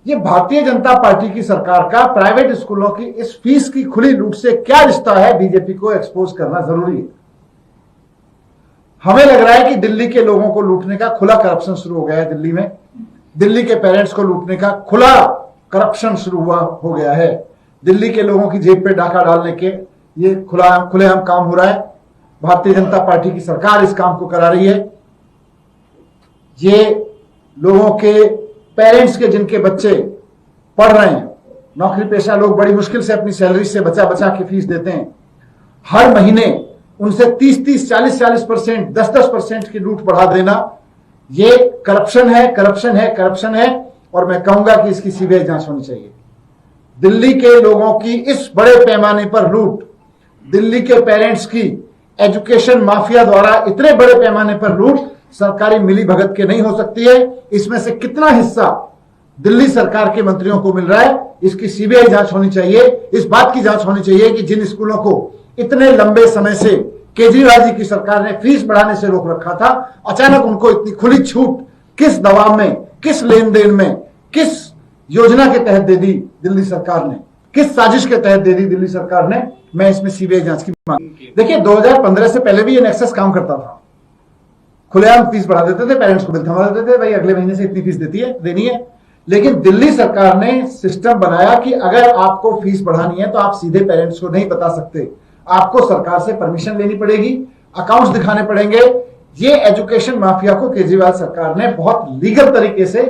ये भारतीय जनता पार्टी की सरकार का प्राइवेट स्कूलों की इस फीस की खुली लूट से क्या रिश्ता है, बीजेपी को एक्सपोज करना जरूरी है। हमें लग रहा है कि दिल्ली के लोगों को लूटने का खुला करप्शन शुरू हो गया है। दिल्ली में दिल्ली के पेरेंट्स को लूटने का खुला करप्शन शुरू हो गया है। दिल्ली के लोगों की जेब पे डाका डालने के ये खुलेआम काम हो रहा है। भारतीय जनता पार्टी की सरकार इस काम को करा रही है। ये लोगों के पेरेंट्स के जिनके बच्चे पढ़ रहे हैं, नौकरी पेशा लोग बड़ी मुश्किल से अपनी सैलरी से बचा बचा के फीस देते हैं, हर महीने उनसे 30-30, 40-40%, 10-10% की लूट बढ़ा देना, ये करप्शन है, करप्शन है, करप्शन है। और मैं कहूंगा कि इसकी सीबीआई जांच होनी चाहिए। दिल्ली के लोगों की इस बड़े पैमाने पर लूट, दिल्ली के पेरेंट्स की एजुकेशन माफिया द्वारा इतने बड़े पैमाने पर लूट सरकारी मिली भगत के नहीं हो सकती है। इसमें से कितना हिस्सा दिल्ली सरकार के मंत्रियों को मिल रहा है, इसकी सीबीआई जांच होनी चाहिए। इस बात की जांच होनी चाहिए कि जिन स्कूलों को इतने लंबे समय से केजरीवाल जी की सरकार ने फीस बढ़ाने से रोक रखा था, अचानक उनको इतनी खुली छूट किस दबाव में, किस लेन देन में, किस योजना के तहत दे दी दिल्ली सरकार ने, किस साजिश के तहत दे दी दिल्ली सरकार ने। मैं इसमें सीबीआई जांच की मांग। देखिए 2015 से पहले भी ये नेक्सस काम करता था। खुलेआम फीस बढ़ा देते थे, पेरेंट्स को बिल थमा देते थे, भाई अगले महीने से इतनी फीस देनी है। लेकिन दिल्ली सरकार ने सिस्टम बनाया कि अगर आपको फीस बढ़ानी है तो आप सीधे पेरेंट्स को नहीं बता सकते, आपको सरकार से परमिशन लेनी पड़ेगी, अकाउंट्स दिखाने पड़ेंगे। ये एजुकेशन माफिया को केजरीवाल सरकार ने बहुत लीगल तरीके से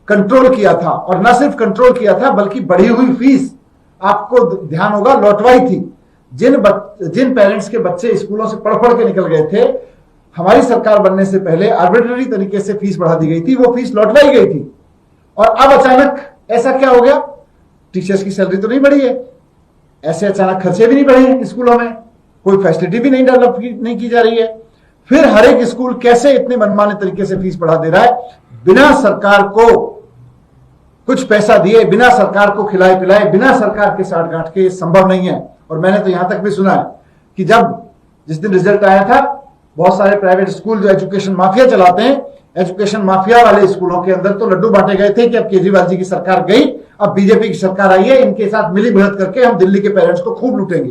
कंट्रोल किया था, और न सिर्फ कंट्रोल किया था बल्कि बढ़ी हुई फीस, आपको ध्यान होगा, लौटवाई थी। जिन पेरेंट्स के बच्चे स्कूलों से पढ़ के निकल गए थे, हमारी सरकार बनने से पहले आर्बिट्ररी तरीके से फीस बढ़ा दी गई थी, वो फीस लौटवाई गई थी। और अब अचानक ऐसा क्या हो गया? टीचर्स की सैलरी तो नहीं बढ़ी है, ऐसे अचानक खर्चे भी नहीं बढ़े हैं स्कूलों में, कोई फैसिलिटी भी नहीं डेवलप नहीं की जा रही है। फिर हर एक स्कूल कैसे इतने मनमाने तरीके से फीस बढ़ा दे रहा है, बिना सरकार को कुछ पैसा दिए, बिना सरकार को खिलाए पिलाए, बिना सरकार के साठ गांठ के, संभव नहीं है। और मैंने तो यहां तक भी सुना है कि जिस दिन रिजल्ट आया था, बहुत सारे प्राइवेट स्कूल जो एजुकेशन माफिया चलाते हैं, एजुकेशन माफिया वाले स्कूलों के अंदर तो लड्डू बांटे गए थे कि अब केजरीवाल जी की सरकार गई, अब बीजेपी की सरकार आई है, इनके साथ मिली भगत करके हम दिल्ली के पेरेंट्स को खूब लूटेंगे।